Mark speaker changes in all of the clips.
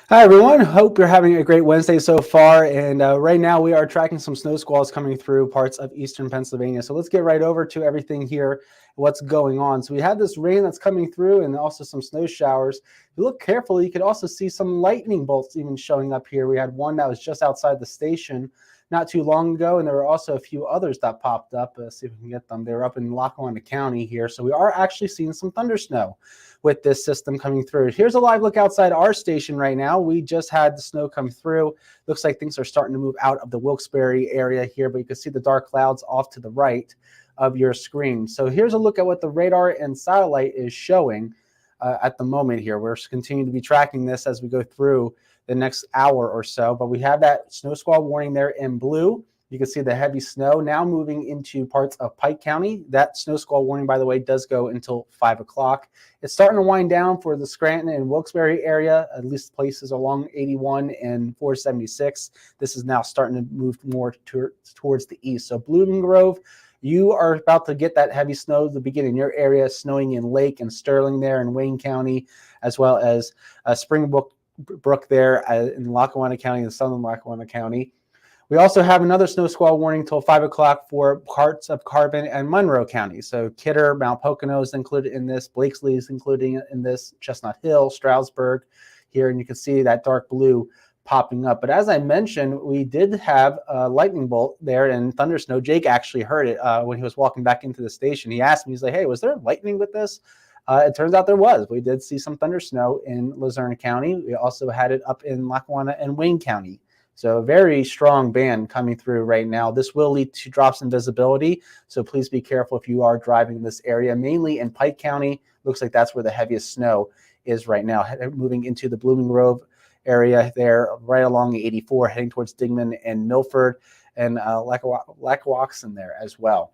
Speaker 1: Hi, everyone. Hope you're having a great Wednesday so far. And right now, we are tracking some snow squalls coming through parts of eastern Pennsylvania. So let's get right over to everything here, what's going on. So we have this rain that's coming through and also some snow showers. If you look carefully, you could also see some lightning bolts even showing up here. We had one that was just outside the station not too long ago, and there were also a few others that popped up. Let's see if we can get them. They were up in Lackawanna County here. So we are actually seeing some thunder snow with this system coming through. Here's a live look outside our station right now. We just had the snow come through. Looks like things are starting to move out of the Wilkes-Barre area here, but you can see the dark clouds off to the right of your screen. So here's a look at what the radar and satellite is showing at the moment here. We're continuing to be tracking this as we go through the next hour or so, but we have that snow squall warning there in blue. You can see the heavy snow now moving into parts of Pike County. That snow squall warning, by the way, does go until 5 o'clock. It's starting to wind down for the Scranton and Wilkes-Barre area, at least places along 81 and 476. This is now starting to move more towards the east. So Blooming Grove, you are about to get that heavy snow to begin in your area, snowing in Lake and Sterling there in Wayne County, as well as Springbrook there in Lackawanna County and southern Lackawanna County. We also have another snow squall warning until 5 o'clock for parts of Carbon and Monroe County. So Kidder, Mount Pocono is included in this. Blakesley is included in this. Chestnut Hill, Stroudsburg here. And you can see that dark blue popping up. But as I mentioned, we did have a lightning bolt there and thunder snow. Jake actually heard it when he was walking back into the station. He asked me, he's like, hey, was there lightning with this? It turns out there was. We did see some thunder snow in Luzerne County. We also had it up in Lackawanna and Wayne County. So a very strong band coming through right now. This will lead to drops in visibility, so please be careful if you are driving this area, mainly in Pike County. Looks like that's where the heaviest snow is right now, moving into the Blooming Grove area there, right along 84, heading towards Dingman and Milford, and Lackawaxen there as well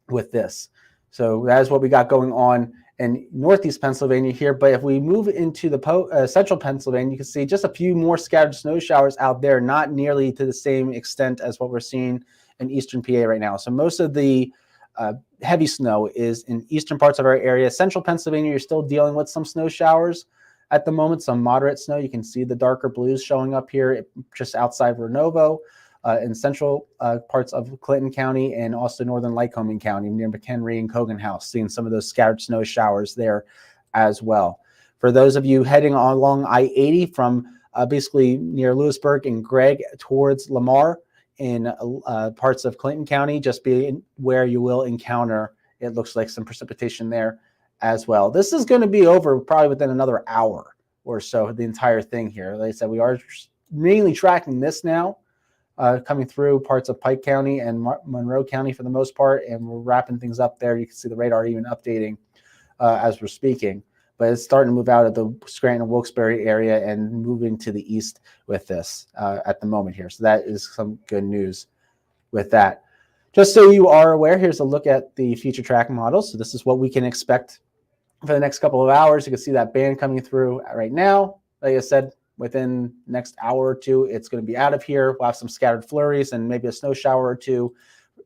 Speaker 1: with this. So that is what we got going on in northeast Pennsylvania here. But if we move into the central Pennsylvania, you can see just a few more scattered snow showers out there, not nearly to the same extent as what we're seeing in eastern PA right now. So most of the heavy snow is in eastern parts of our area. Central Pennsylvania, you're still dealing with some snow showers at the moment, some moderate snow. You can see the darker blues showing up here just outside Renovo. In central parts of Clinton County and also northern Lycoming County near McHenry and Cogan House, seeing some of those scattered snow showers there as well. For those of you heading along I-80 from basically near Lewisburg and Gregg towards Lamar in parts of Clinton County, just be where you will encounter, it looks like, some precipitation there as well. This is going to be over probably within another hour or so, the entire thing here. Like I said, we are mainly tracking this now. Coming through parts of Pike County and Monroe County for the most part, and we're wrapping things up there. You can see the radar even updating as we're speaking, but it's starting to move out of the Scranton and Wilkes-Barre area and moving to the east with this at the moment here. So that is some good news with that. Just so you are aware, here's a look at the future tracking models. So this is what we can expect for the next couple of hours. You can see that band coming through right now. Like I said, within the next hour or two, it's going to be out of here. We'll have some scattered flurries and maybe a snow shower or two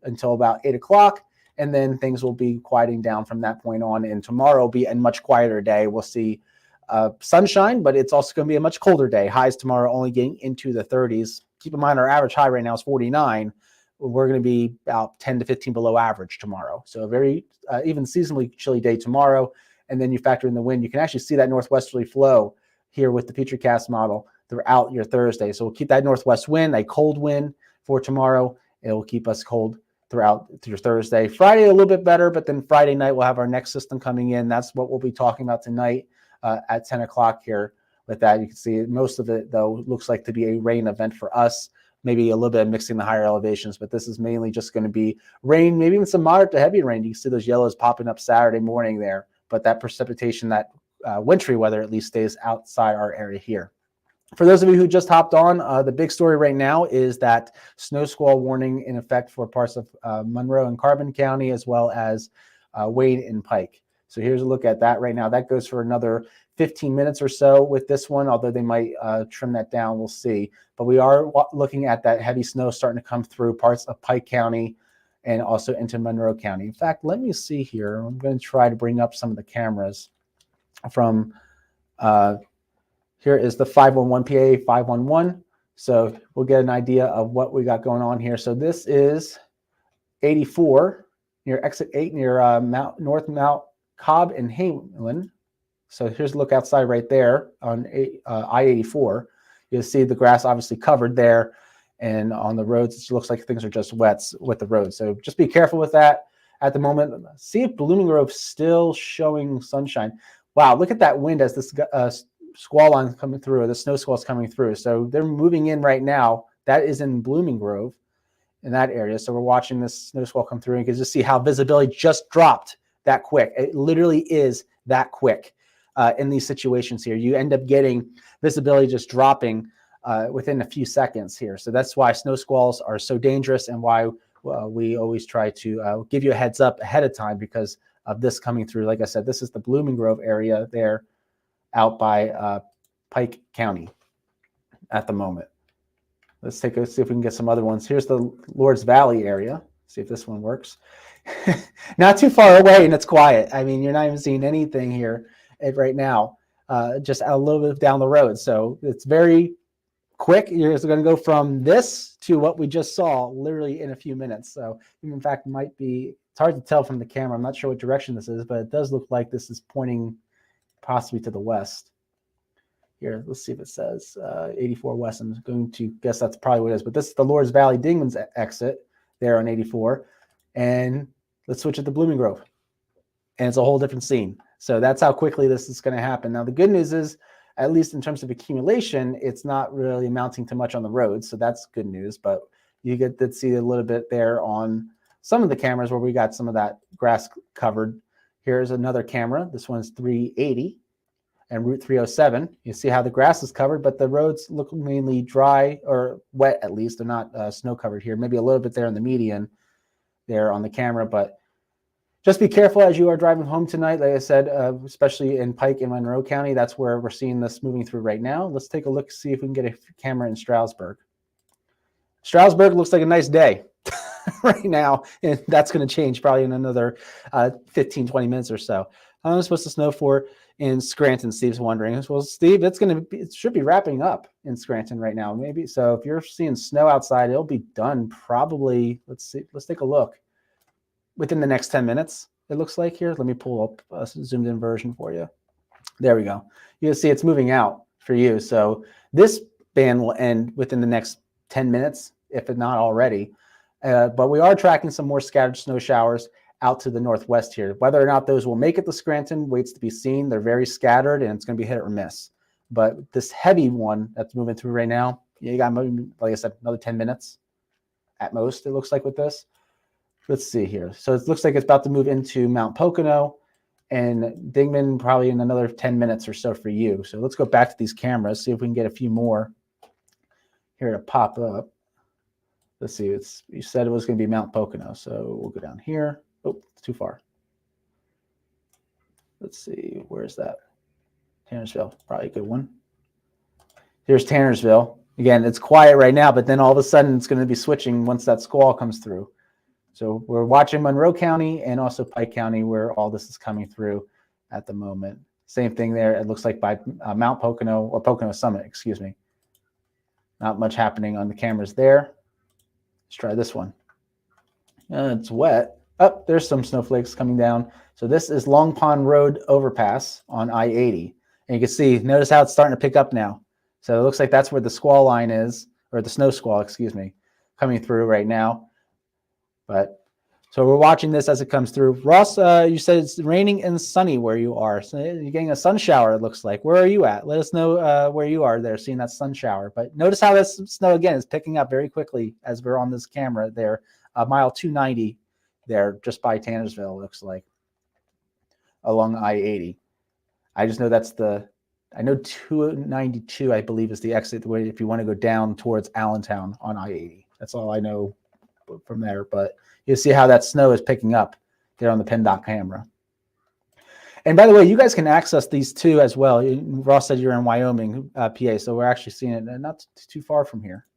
Speaker 1: until about 8 o'clock. And then things will be quieting down from that point on. And tomorrow will be a much quieter day. We'll see sunshine, but it's also going to be a much colder day. Highs tomorrow only getting into the 30s. Keep in mind, our average high right now is 49. We're going to be about 10 to 15 below average tomorrow. So a very even seasonally chilly day tomorrow. And then you factor in the wind. You can actually see that northwesterly flow here with the Petricast model throughout your Thursday. So we'll keep that northwest wind, a cold wind for tomorrow. It will keep us cold throughout your Thursday. Friday, a little bit better, but then Friday night, we'll have our next system coming in. That's what we'll be talking about tonight at 10 o'clock here with that. You can see most of it, though, looks like to be a rain event for us. Maybe a little bit of mixing the higher elevations, but this is mainly just going to be rain, maybe even some moderate to heavy rain. You can see those yellows popping up Saturday morning there, but that precipitation, that wintry weather at least stays outside our area here. For those of you who just hopped on, the big story right now is that snow squall warning in effect for parts of Monroe and Carbon County, as well as Wade and Pike. So here's a look at that right now. That goes for another 15 minutes or so with this one, although they might trim that down. We'll see. But we are looking at that heavy snow starting to come through parts of Pike County and also into Monroe County. In fact, let me see here. I'm going to try to bring up some of the cameras from Here is the 511 PA 511. So we'll get an idea of what we got going on here. So this is 84 near exit 8 near North Mount Cobb and Hayland. So here's a look outside right there on I-84. You'll see the grass obviously covered there, and on the roads it looks like things are just wet with the road. So just be careful with that at the moment. See if Blooming Grove's still showing sunshine. Wow, look at that wind as this squall line coming through, or the snow squall's coming through. So they're moving in right now. That is in Blooming Grove, in that area. So we're watching this snow squall come through, and you can just see how visibility just dropped that quick. It literally is that quick in these situations here. You end up getting visibility just dropping within a few seconds here. So that's why snow squalls are so dangerous, and why we always try to give you a heads up ahead of time because of this coming through. Like I said, this is the Blooming Grove area there out by Pike County at the moment. Let's see if we can get some other ones. Here's the Lords Valley area. See if this one works. Not too far away, and it's quiet. I mean, you're not even seeing anything here right now, just a little bit down the road. So it's very quick. You're going to go from this to what we just saw literally in a few minutes. So in fact, might be, it's hard to tell from the camera. I'm not sure what direction this is, but it does look like this is pointing possibly to the west. Here, let's see if it says 84 West. I'm going to guess that's probably what it is. But this is the Lords Valley Dingman's exit there on 84. And let's switch it to Blooming Grove. And it's a whole different scene. So that's how quickly this is going to happen. Now, the good news is, at least in terms of accumulation, it's not really amounting to much on the road. So that's good news. But you get to see a little bit there on some of the cameras where we got some of that grass covered. Here's another camera. This one's 380. And Route 307, you see how the grass is covered, but the roads look mainly dry or wet at least. They're not snow covered here. Maybe a little bit there in the median there on the camera, but just be careful as you are driving home tonight. Like I said, especially in Pike and Monroe County, that's where we're seeing this moving through right now. Let's take a look, see if we can get a camera in Stroudsburg. Stroudsburg looks like a nice day right now, and that's going to change probably in another 15, 20 minutes or so. How long is it supposed to snow for in Scranton? Steve's wondering. Well, Steve, it should be wrapping up in Scranton right now, maybe. So if you're seeing snow outside, it'll be done probably. Let's see. Let's take a look. Within the next 10 minutes, it looks like here. Let me pull up a zoomed in version for you. There we go. You can see it's moving out for you. So this band will end within the next 10 minutes, if not already. But we are tracking some more scattered snow showers out to the northwest here. Whether or not those will make it to Scranton waits to be seen. They're very scattered, and it's going to be hit or miss. But this heavy one that's moving through right now, you got, like I said, another 10 minutes at most, it looks like with this. Let's see here. So it looks like it's about to move into Mount Pocono and Dingman probably in another 10 minutes or so for you. So let's go back to these cameras, see if we can get a few more here to pop up. Let's see. You said it was going to be Mount Pocono, so we'll go down here. Oh, it's too far. Let's see. Where's that? Tannersville, probably a good one. Here's Tannersville. Again, it's quiet right now, but then all of a sudden it's going to be switching once that squall comes through. So we're watching Monroe County and also Pike County where all this is coming through at the moment. Same thing there. It looks like by Mount Pocono, or Pocono Summit, excuse me. Not much happening on the cameras there. Let's try this one. It's wet. Oh, there's some snowflakes coming down. So this is Long Pond Road overpass on I-80. And you can see, notice how it's starting to pick up now. So it looks like that's where the squall line is, or the snow squall, excuse me, coming through right now. But so we're watching this as it comes through. Ross, you said it's raining and sunny where you are. So you're getting a sun shower, it looks like. Where are you at? Let us know where you are there, seeing that sun shower. But notice how this snow, again, is picking up very quickly as we're on this camera there. Mile 290 there, just by Tannersville, looks like, along I-80. I just know that's I know 292, I believe, is the exit way if you want to go down towards Allentown on I-80. That's all I know from there, but you see how that snow is picking up there on the PennDOT camera. And by the way, you guys can access these too as well. Ross said you're in Wyoming, PA, so we're actually seeing it not too far from here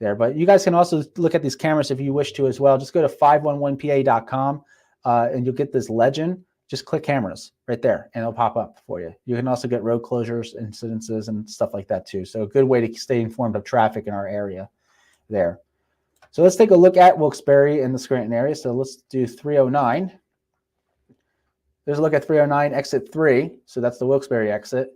Speaker 1: there. But you guys can also look at these cameras if you wish to as well. Just go to 511pa.com and you'll get this legend. just click cameras right there and it'll pop up for you. You can also get road closures, incidences, and stuff like that too. So a good way to stay informed of traffic in our area there. So let's take a look at Wilkes-Barre and the Scranton area. So let's do 309. There's a look at 309, exit 3. So that's the Wilkes-Barre exit.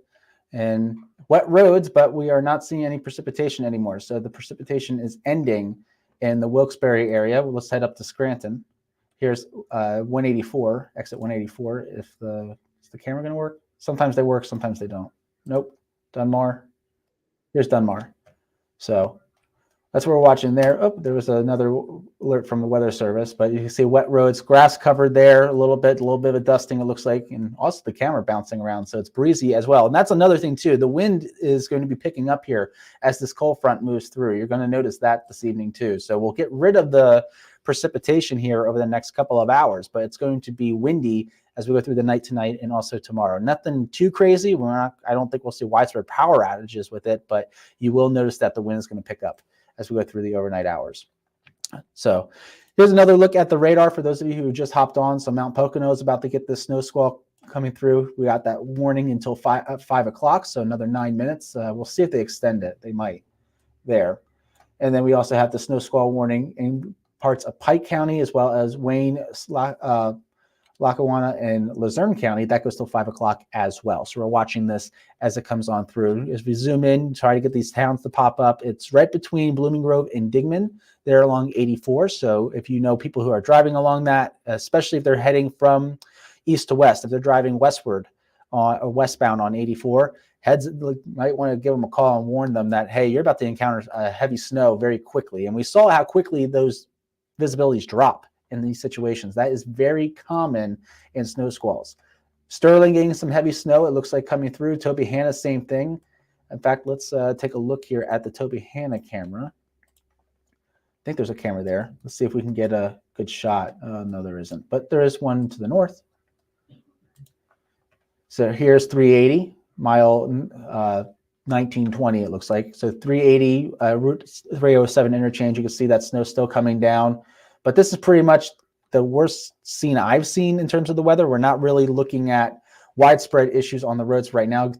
Speaker 1: And wet roads, but we are not seeing any precipitation anymore. So the precipitation is ending in the Wilkes-Barre area. Well, let's head up to Scranton. Here's 184, exit 184. Is the camera going to work? Sometimes they work, sometimes they don't. Nope. Dunmore. Here's Dunmore. So that's what we're watching there. Oh, there was another alert from the Weather Service, but you can see wet roads, grass covered there a little bit of a dusting, it looks like, and also the camera bouncing around, so it's breezy as well. And that's another thing too. The wind is going to be picking up here as this cold front moves through. You're going to notice that this evening too. So we'll get rid of the precipitation here over the next couple of hours, but it's going to be windy as we go through the night tonight and also tomorrow. Nothing too crazy. I don't think we'll see widespread power outages with it, but you will notice that the wind is going to pick up as we go through the overnight hours. So here's another look at the radar for those of you who just hopped on. So Mount Pocono is about to get this snow squall coming through. We got that warning until 5 o'clock, so another 9 minutes. We'll see if they extend it. They might there. And then we also have the snow squall warning in parts of Pike County as well as Wayne, Lackawanna, and Luzerne County. That goes till 5 o'clock as well. So we're watching this as it comes on through. As we zoom in, try to get these towns to pop up. It's right between Blooming Grove and Dingman. They're along 84. So if you know people who are driving along that, especially if they're heading from east to west, if they're driving westward or westbound on 84, might want to give them a call and warn them that, hey, you're about to encounter heavy snow very quickly. And we saw how quickly those visibilities drop in these situations. That is very common in snow squalls. Sterling getting some heavy snow, it looks like coming through. Tobyhanna, same thing. In fact, let's take a look here at the Tobyhanna camera. I think there's a camera there. Let's see if we can get a good shot. No, there isn't, but there is one to the north. So here's 380, mile 1920, it looks like. So 380, Route 307 interchange. You can see that snow still coming down. But this is pretty much the worst scene I've seen in terms of the weather. We're not really looking at widespread issues on the roads right now,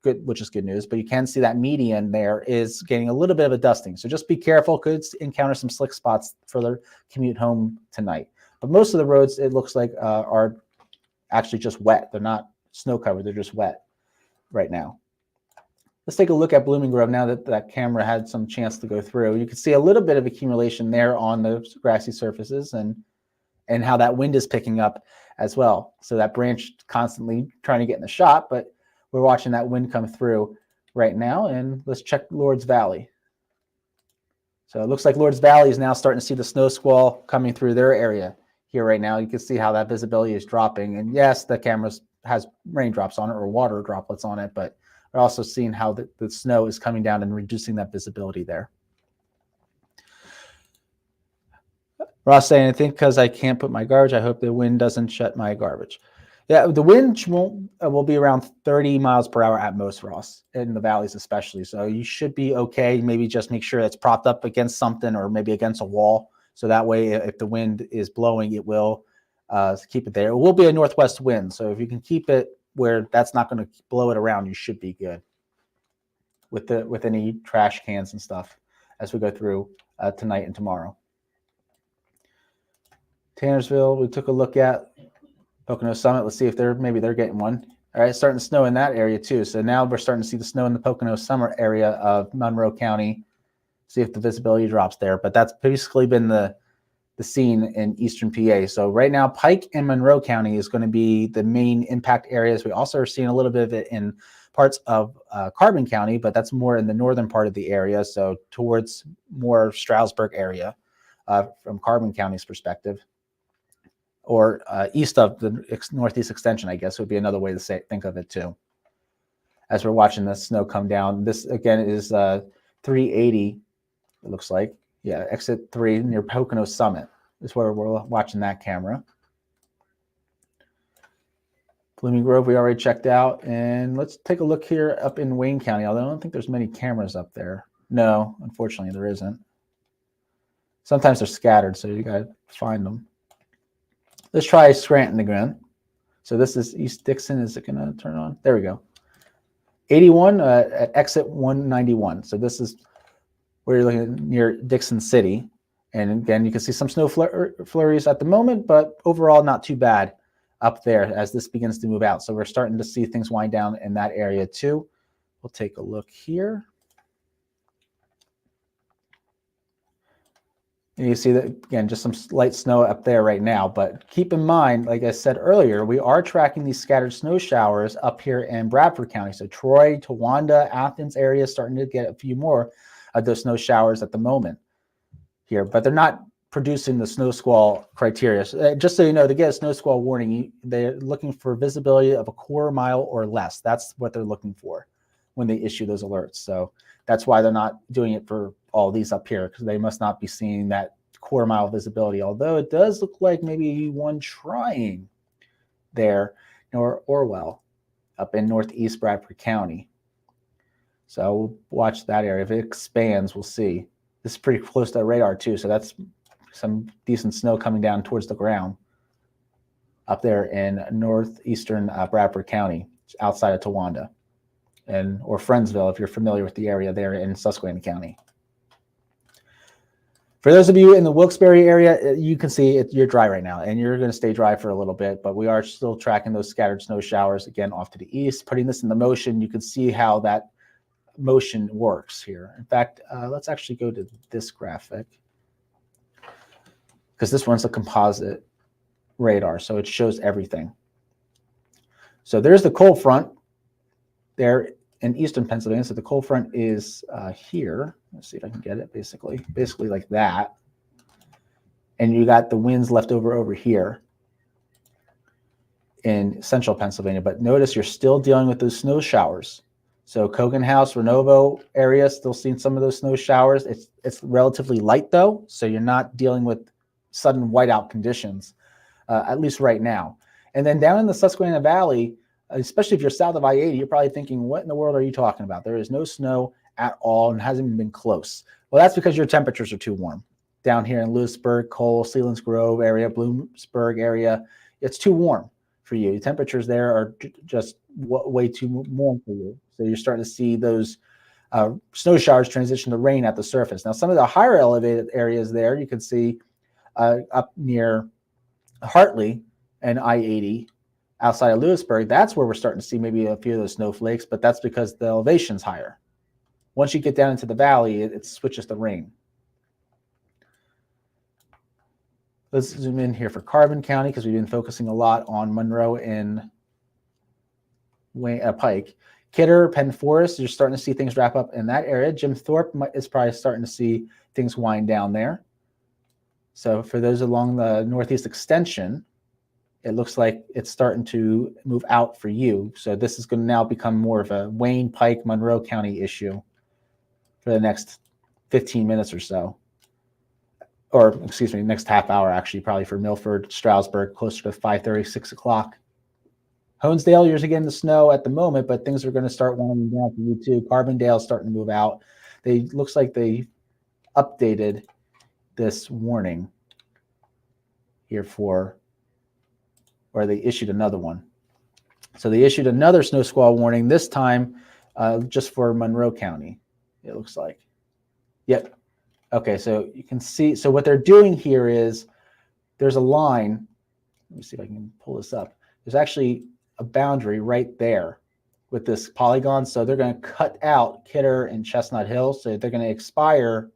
Speaker 1: which is good news. But you can see that median there is getting a little bit of a dusting. So just be careful. Could encounter some slick spots for the commute home tonight. But most of the roads, it looks like, are actually just wet. They're not snow covered. They're just wet right now. Let's take a look at Blooming Grove now that that camera had some chance to go through. You can see a little bit of accumulation there on the grassy surfaces and how that wind is picking up as well. So that branch constantly trying to get in the shot, but we're watching that wind come through right now. And let's check Lord's Valley. So it looks like Lord's Valley is now starting to see the snow squall coming through their area here right now. You can see how that visibility is dropping. And yes, the camera has raindrops on it or water droplets on it, but we're also seeing how the snow is coming down and reducing that visibility there. Ross saying, I think because I can't put my garbage, I hope the wind doesn't shut my garbage. Yeah, the wind will be around 30 miles per hour at most, Ross, in the valleys especially. So you should be okay. Maybe just make sure it's propped up against something or maybe against a wall. So that way, if the wind is blowing, it will keep it there. It will be a northwest wind. So if you can keep it where that's not going to blow it around, you should be good with any trash cans and stuff as we go through tonight and tomorrow. Tannersville, we took a look at Pocono Summit. Let's see if maybe they're getting one. All right, it's starting to snow in that area too. So now we're starting to see the snow in the Pocono Summit area of Monroe County. See if the visibility drops there. But that's basically been the scene in eastern PA. So right now, Pike and Monroe County is going to be the main impact areas. We also are seeing a little bit of it in parts of Carbon County, but that's more in the northern part of the area. So towards more Stroudsburg area from Carbon County's perspective, or east of the northeast extension, I guess would be another way to think of it too. As we're watching the snow come down, this again is 380, it looks like. Yeah, exit 3 near Pocono Summit is where we're watching that camera. Blooming Grove, we already checked out. And let's take a look here up in Wayne County, although I don't think there's many cameras up there. No, unfortunately, there isn't. Sometimes they're scattered, so you got to find them. Let's try Scranton again. So this is East Dixon. Is it going to turn on? There we go. 81 at exit 191. So this is where you're looking near Dixon City. And again, you can see some snow flurries at the moment, but overall not too bad up there as this begins to move out. So we're starting to see things wind down in that area too. We'll take a look here. And you see that, again, just some light snow up there right now. But keep in mind, like I said earlier, we are tracking these scattered snow showers up here in Bradford County. So Troy, Towanda, Athens area starting to get a few more of those snow showers at the moment here. But they're not producing the snow squall criteria. Just so you know, to get a snow squall warning, they're looking for visibility of a quarter mile or less. That's what they're looking for when they issue those alerts. So that's why they're not doing it for all these up here, because they must not be seeing that quarter mile visibility. Although it does look like maybe one trying there, or Orwell up in northeast Bradford County. So we'll watch that area. If it expands, we'll see. This is pretty close to the radar too, so that's some decent snow coming down towards the ground up there in northeastern Bradford County, outside of Towanda or Friendsville, if you're familiar with the area there in Susquehanna County. For those of you in the Wilkes-Barre area, you can see you're dry right now, and you're going to stay dry for a little bit, but we are still tracking those scattered snow showers, again, off to the east. Putting this in the motion, you can see how that motion works here. In fact, let's actually go to this graphic, because this one's a composite radar, so it shows everything. So there's the cold front there in eastern Pennsylvania. So the cold front is here. Let's see if I can get it. Basically like that. And you got the winds left over here in central Pennsylvania. But notice you're still dealing with those snow showers. So Cogan House, Renovo area, still seeing some of those snow showers. It's relatively light though, so you're not dealing with sudden whiteout conditions, at least right now. And then down in the Susquehanna Valley, especially if you're south of I-80, you're probably thinking, what in the world are you talking about? There is no snow at all and hasn't even been close. Well, that's because your temperatures are too warm. Down here in Lewisburg, Cole, Sealands Grove area, Bloomsburg area, it's too warm for you. The temperatures there are just way too warm for you. So you're starting to see those snow showers transition to rain at the surface. Now, some of the higher elevated areas there, you can see up near Hartley and I-80, outside of Lewisburg, that's where we're starting to see maybe a few of those snowflakes, but that's because the elevation's higher. Once you get down into the valley, it switches to rain. Let's zoom in here for Carbon County, because we've been focusing a lot on Monroe and Pike. Kidder, Penn Forest, you're starting to see things wrap up in that area. Jim Thorpe is probably starting to see things wind down there. So for those along the Northeast Extension, it looks like it's starting to move out for you. So this is going to now become more of a Wayne, Pike, Monroe County issue for the next 15 minutes or so. Or, excuse me, next half hour, actually, probably for Milford, Stroudsburg, closer to 5:30, 6 o'clock. Honesdale, you're getting the snow at the moment, but things are going to start winding down for you too. Carbondale's starting to move out. Looks like they updated this warning here or they issued another one. So they issued another snow squall warning, this time just for Monroe County, it looks like. Yep. Okay, so you can see, so what they're doing here is there's a line. Let me see if I can pull this up. There's actually a boundary right there with this polygon. So they're going to cut out Kidder and Chestnut Hill. So they're going to expire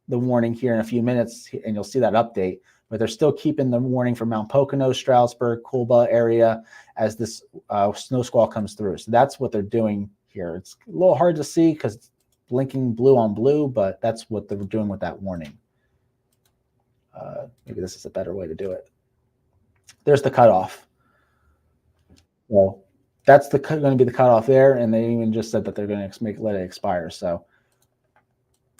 Speaker 1: the warning here in a few minutes, and you'll see that update. But they're still keeping the warning for Mount Pocono, Stroudsburg, Colba area as this snow squall comes through. So that's what they're doing here. It's a little hard to see because it's blinking blue on blue, but that's what they're doing with that warning. Maybe this is a better way to do it. There's the cutoff. Well, that's going to be the cutoff there, and they even just said that they're going to let it expire. So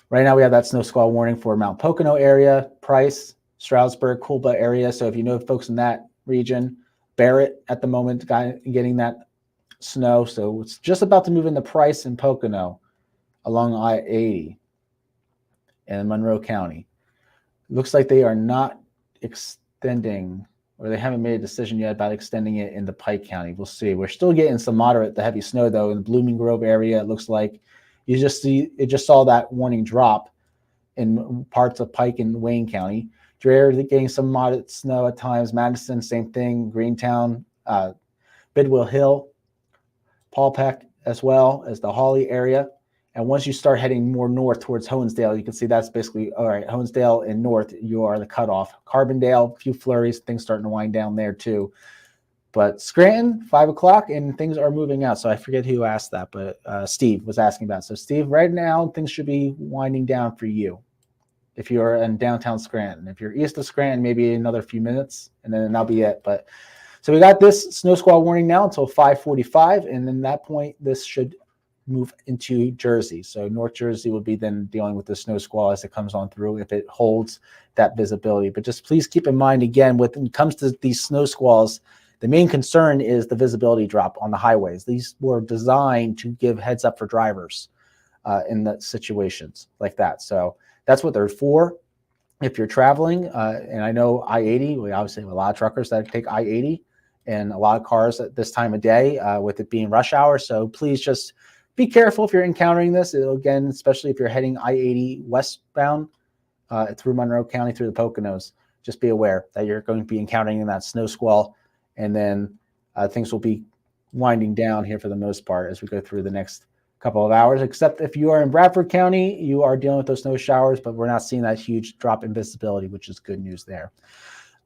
Speaker 1: right now we have that snow squall warning for Mount Pocono area, Price, Stroudsburg, Colba area. So if you know folks in that region, Barrett at the moment getting that snow. So it's just about to move into Price and Pocono along I-80 in Monroe County. Looks like they are not extending or they haven't made a decision yet about extending it into Pike County. We'll see. We're still getting some moderate to heavy snow, though, in the Blooming Grove area. It looks like you just saw that warning drop in parts of Pike and Wayne County. Dreher getting some moderate snow at times. Madison, same thing. Greentown, Bidwell Hill, Paul Peck, as well as the Hawley area. And once you start heading more north towards Honesdale, you can see that's basically, all right, Honesdale and north, you are the cutoff. Carbondale, a few flurries, things starting to wind down there too. But Scranton, 5 o'clock, and things are moving out. So I forget who asked that, but Steve was asking about it. So Steve, right now, things should be winding down for you if you're in downtown Scranton. If you're east of Scranton, maybe another few minutes, and then that'll be it. But so we got this snow squall warning now until 5:45, and then that point, this should move into Jersey. So North Jersey will be then dealing with the snow squall as it comes on through, if it holds that visibility. But just please keep in mind, again, when it comes to these snow squalls, the main concern is the visibility drop on the highways. These were designed to give heads up for drivers in the situations like that. So that's what they're for. If you're traveling, and I know I-80, we obviously have a lot of truckers that take I-80 and a lot of cars at this time of day with it being rush hour. So please just be careful if you're encountering this. Again, especially if you're heading I-80 westbound through Monroe County, through the Poconos, just be aware that you're going to be encountering that snow squall, and then things will be winding down here for the most part as we go through the next couple of hours, except if you are in Bradford County, you are dealing with those snow showers, but we're not seeing that huge drop in visibility, which is good news there.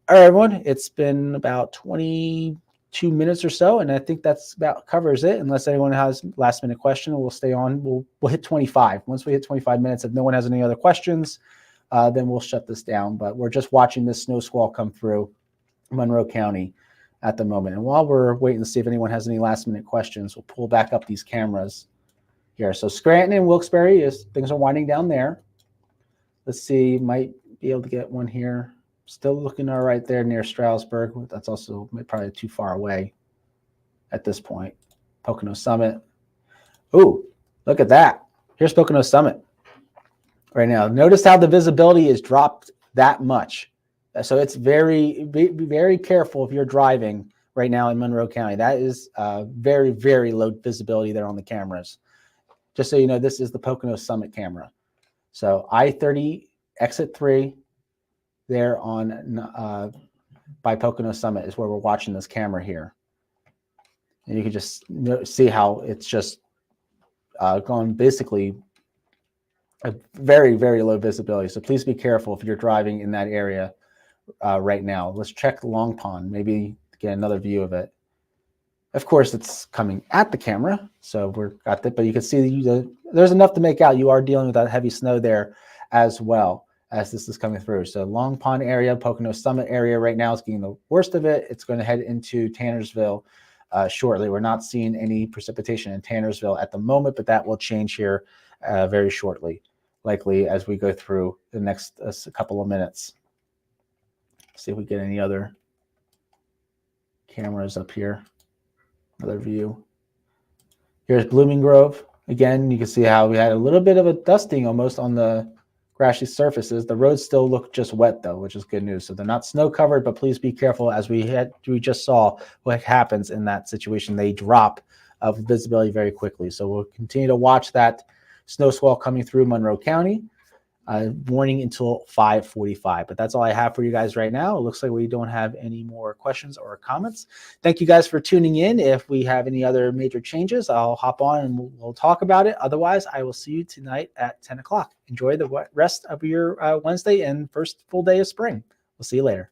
Speaker 1: All right, everyone, it's been about 22 minutes or so, and I think that's about covers it. Unless anyone has last minute question, we'll stay on. We'll hit 25. Once we hit 25 minutes, if no one has any other questions, then we'll shut this down. But we're just watching this snow squall come through Monroe County at the moment. And while we're waiting to see if anyone has any last minute questions, we'll pull back up these cameras here. So Scranton and Wilkes-Barre, things are winding down there. Let's see, might be able to get one here. Still looking all right there near Stroudsburg. That's also probably too far away at this point. Pocono Summit. Ooh, look at that. Here's Pocono Summit right now. Notice how the visibility is dropped that much. So it's be very careful if you're driving right now in Monroe County. That is very, very low visibility there on the cameras. Just so you know, this is the Pocono Summit camera. So I-30 exit 3 there on by Pocono Summit is where we're watching this camera here. And you can just see how it's just gone basically a very, very low visibility. So please be careful if you're driving in that area right now. Let's check Long Pond, maybe get another view of it. Of course, it's coming at the camera, so we're got that, but you can see there's enough to make out. You are dealing with that heavy snow there as well as this is coming through. So Long Pond area, Pocono Summit area right now is getting the worst of it. It's going to head into Tannersville shortly. We're not seeing any precipitation in Tannersville at the moment, but that will change here very shortly, likely as we go through the next couple of minutes. See if we get any other cameras up here. Another view. Here's Blooming Grove. Again, you can see how we had a little bit of a dusting almost on the grassy surfaces. The roads still look just wet though, which is good news. So they're not snow covered, but please be careful as we just saw what happens in that situation. They drop of visibility very quickly. So we'll continue to watch that snow squall coming through Monroe County. Warning until 5:45, but that's all I have for you guys right now. It looks like we don't have any more questions or comments. Thank you guys for tuning in. If we have any other major changes, I'll hop on and we'll talk about it. Otherwise, I will see you tonight at 10 o'clock. Enjoy the rest of your Wednesday and first full day of spring. We'll see you later.